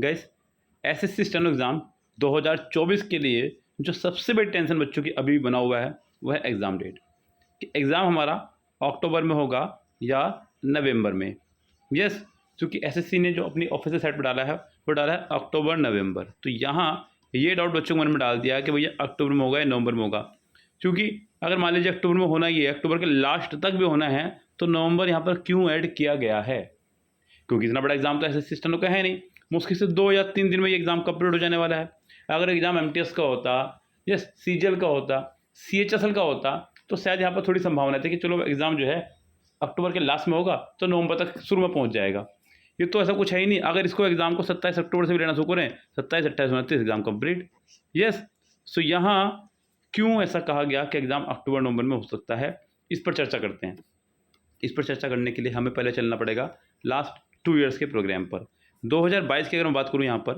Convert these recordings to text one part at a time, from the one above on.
Gas SSC steno exam 2024 के लिए जो सबसे बड़ी टेंशन बच्चों की अभी बना हुआ है वह है एग्ज़ाम डेट, कि एग्ज़ाम हमारा अक्टूबर में होगा या नवंबर में। यस, क्योंकि एसएससी ने जो अपनी ऑफिशियल साइट पर डाला है वो डाला है अक्टूबर नवंबर, तो यहाँ ये डाउट बच्चों के मन में डाल दिया है कि भैया अक्टूबर में होगा या नवंबर में होगा। क्योंकि अगर मान लीजिए अक्टूबर में होना ही है, अक्टूबर के लास्ट तक भी होना है, तो नवंबर यहाँ पर क्यों ऐड किया गया है? क्योंकि इतना बड़ा एग्जाम तो एसएससी स्टेनो का है नहीं, मुश्किल से 2 या 3 दिन में ये एग्ज़ाम कंप्लीट हो जाने वाला है। अगर एग्ज़ाम एमटीएस का होता या सीजीएल का होता, सीएचएसएल का होता, तो शायद यहाँ पर थोड़ी संभावना थी कि चलो एग्ज़ाम जो है अक्टूबर के लास्ट में होगा तो नवंबर तक शुरू में पहुँच जाएगा। ये तो ऐसा कुछ है ही नहीं। अगर इसको एग्ज़ाम को 27 अक्टूबर से भी लेना शुरू करें, 27, 28, 29 एग्ज़ाम कंप्लीट। यस, सो यहाँ क्यों ऐसा कहा गया कि एग्ज़ाम अक्टूबर नवंबर में हो सकता है, इस पर चर्चा करते हैं। इस पर चर्चा करने के लिए हमें पहले चलना पड़ेगा लास्ट 2 ईयर्स के प्रोग्राम पर। 2022 की अगर मैं बात करूँ यहाँ पर,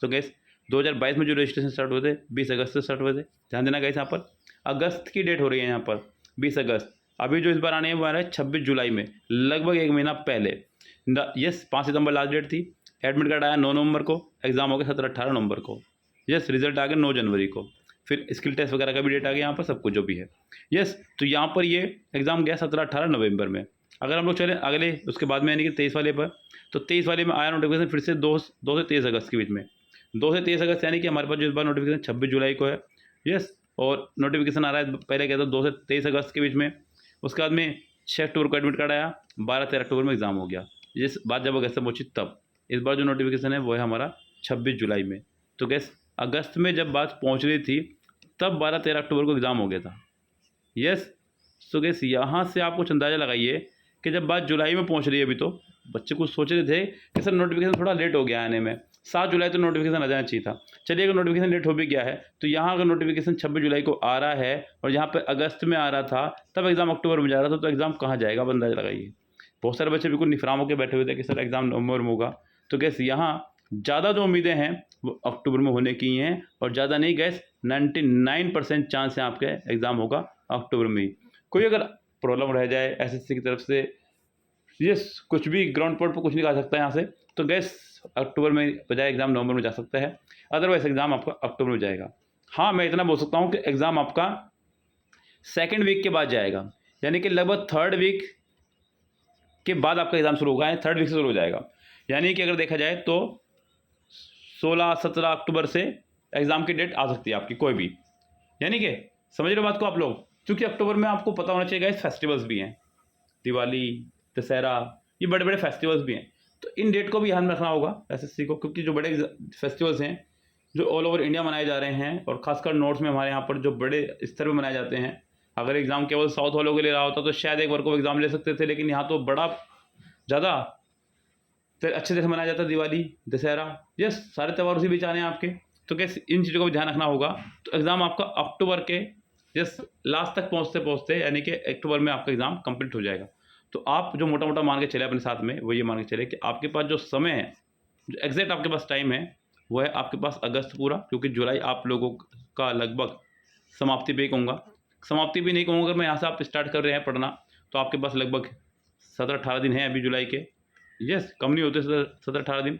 तो गैस 2022 में जो रजिस्ट्रेशन स्टार्ट हुए थे 20 अगस्त से स्टार्ट हुए थे। ध्यान देना गैस, यहाँ पर अगस्त की डेट हो रही है, यहाँ पर 20 अगस्त। अभी जो इस बार आने वो आ रहा है 26 जुलाई में, लगभग 1 महीना पहले। यस, 5 सितंबर लास्ट डेट थी। एडमिट कार्ड आया 9 नवंबर को, एग्ज़ाम हो गया 17-18 नवंबर को। यस, रिजल्ट आ गया 9 जनवरी को। फिर स्किल टेस्ट वगैरह का भी डेट आ गया यहाँ पर, सब कुछ जो भी है। यस, तो यहाँ पर ये एग्ज़ाम गया 17-18 नवंबर में। अगर हम लोग चले अगले उसके बाद में यानी कि 23 वाले पर, तो 23 वाले में आया नोटिफिकेशन फिर से 2 से 23 अगस्त के बीच में। 2 से 23 अगस्त यानी कि हमारे पास जो इस बार नोटिफिकेशन 26 जुलाई को है। यस, और नोटिफिकेशन आ रहा है पहले क्या था 2 से 23 अगस्त के बीच में। उसके बाद में 6 अक्टूबर को एडमिट कार्ड आया, 12-13 अक्टूबर में एग्ज़ाम हो गया। इस बात जब अगस्त में पहुँची तब। इस बार जो नोटिफिकेशन है वो है हमारा 26 जुलाई में। तो गैस अगस्त में जब बात पहुँच रही थी तब 12-13 अक्टूबर को एग्ज़ाम हो गया था। यस, सो गैस यहाँ से आप कुछ अंदाज़ा लगाइए कि जब बात जुलाई में पहुँच रही है अभी, तो बच्चे कुछ सोच रहे थे कि सर नोटिफिकेशन थोड़ा लेट हो गया आने में, 7 जुलाई तो नोटिफिकेशन आ जाना चाहिए था। चलिए अगर नोटिफिकेशन लेट हो भी गया है तो यहाँ अगर नोटिफिकेशन 26 जुलाई को आ रहा है और यहाँ पे अगस्त में आ रहा था, तब एग्ज़ाम अक्टूबर में जा रहा था, तो एग्ज़ाम कहाँ जाएगा? आप अंदाज़ा लगाइए। बहुत सारे बच्चे बिल्कुल निफराम होकर बैठे हुए थे कि सर एग्ज़ाम नवंबर में होगा। तो गैस यहाँ ज़्यादा जो उम्मीदें हैं वो अक्टूबर में होने की हैं, और ज़्यादा नहीं गैस 99% चांस है आपके एग्ज़ाम होगा अक्टूबर में ही। कोई अगर प्रॉब्लम रह जाए एसएससी की तरफ से, यस, कुछ भी ग्राउंड पोर्ट पर कुछ नहीं आ सकता है यहाँ से, तो गैस अक्टूबर में बजाय एग्ज़ाम नवंबर में जा सकता है। अदरवाइज एग्ज़ाम आपका अक्टूबर में जाएगा। हाँ, मैं इतना बोल सकता हूँ कि एग्ज़ाम आपका सेकंड वीक के बाद जाएगा, यानी कि लगभग थर्ड वीक के बाद आपका एग्ज़ाम शुरू होगा, यानी थर्ड वीक से शुरू हो जाएगा। यानी कि अगर देखा जाए तो 16-17 अक्टूबर से एग्ज़ाम की डेट आ सकती है आपकी कोई भी। यानी कि समझ रहे हो बात को आप लोग? क्योंकि अक्टूबर में आपको पता होना चाहिए गाइस फेस्टिवल्स भी हैं, दिवाली, दशहरा, ये बड़े बड़े फेस्टिवल्स भी हैं। तो इन डेट को भी ध्यान रखना होगा एसएससी को, क्योंकि जो बड़े फेस्टिवल्स हैं जो ऑल ओवर इंडिया मनाए जा रहे हैं, और खासकर नॉर्थ में हमारे यहाँ पर जो बड़े स्तर पर मनाए जाते हैं। अगर एग्ज़ाम केवल साउथ वालों के लिए रहा होता तो शायद एक बार को एग्ज़ाम ले सकते थे, लेकिन यहाँ तो बड़ा ज़्यादा फिर अच्छे से मनाया जाता है दिवाली, दशहरा, यस, सारे त्यौहार उसी बीच आने हैं आपके। तो कैसे इन चीज़ों को भी ध्यान रखना होगा। तो एग्ज़ाम आपका अक्टूबर के यस लास्ट तक पहुँचते यानी कि अक्टूबर में आपका एग्ज़ाम कंप्लीट हो जाएगा। तो आप जो मोटा मोटा मान के चले अपने साथ में, वो ये मान के चले कि आपके पास जो समय है, जो एग्जैक्ट आपके पास टाइम है, वो है आपके पास अगस्त पूरा, क्योंकि जुलाई आप लोगों का लगभग समाप्ति पे ही कहूँगा, समाप्ति भी नहीं कहूँगा। अगर मैं यहाँ से आप स्टार्ट कर रहे हैं पढ़ना, तो आपके पास लगभग 17-18 दिन हैं अभी जुलाई के। यस, कम नहीं होते 17-18 दिन।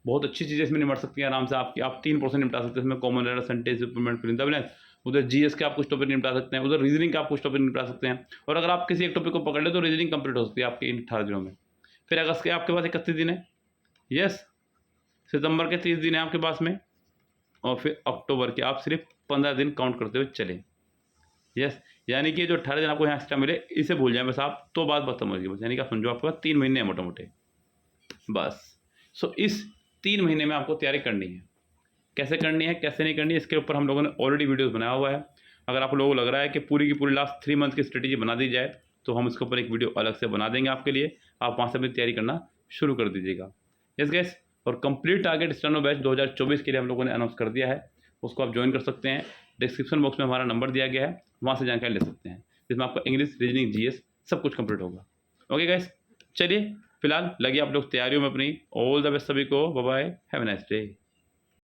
बहुत अच्छी चीज़ें इसमें निपट सकती हैं आराम से आपकी। आप 3% निपटा सकते हैं इसमें, common error, sentence improvement, fill in the blanks. उधर जीएस के आप कुछ टॉपिक निपटा सकते हैं, उधर रीजनिंग का आप कुछ टॉपिक निपटा सकते हैं। और अगर आप किसी एक टॉपिक को पकड़ ले तो रीजनिंग कंप्लीट हो सकती है आपकी इन 18 दिनों में। फिर अगस्त के आपके पास 31 दिन है, यस, सितंबर के 30 दिन है आपके पास में, और फिर अक्टूबर के आप सिर्फ 15 दिन काउंट करते हुए चलें। यस, यानी कि जो 18 दिन आपको यहाँ एक्स्ट्रा मिले, इसे भूल जाएं बस आप, तो बात खत्म होगी बस। यानी कि आप समझो आपके पास 3 महीने हैं मोटे मोटे बस। सो इस 3 महीने में आपको तैयारी करनी है। कैसे करनी है, कैसे नहीं करनी है, इसके ऊपर हम लोगों ने ऑलरेडी वीडियोस बनाया हुआ है। अगर आप लोगों को लग रहा है कि पूरी की पूरी लास्ट 3 मंथ की स्ट्रेटेजी बना दी जाए, तो हम इसके ऊपर एक वीडियो अलग से बना देंगे आपके लिए। आप वहाँ से अपनी तैयारी करना शुरू कर दीजिएगा। यस गाइस, और कंप्लीट टारगेट स्टेनो बैच 2024 के लिए हम लोगों ने अनाउंस कर दिया है, उसको आप ज्वाइन कर सकते हैं। डिस्क्रिप्शन बॉक्स में हमारा नंबर दिया गया है, वहाँ से जानकारी ले सकते हैं, जिसमें आपका इंग्लिश, रीजनिंग, जीएस सब कुछ कंप्लीट होगा। ओके गाइस, चलिए फिलहाल लगिए आप लोग तैयारियों में अपनी। ऑल द बेस्ट सभी को, bye bye, have a nice day.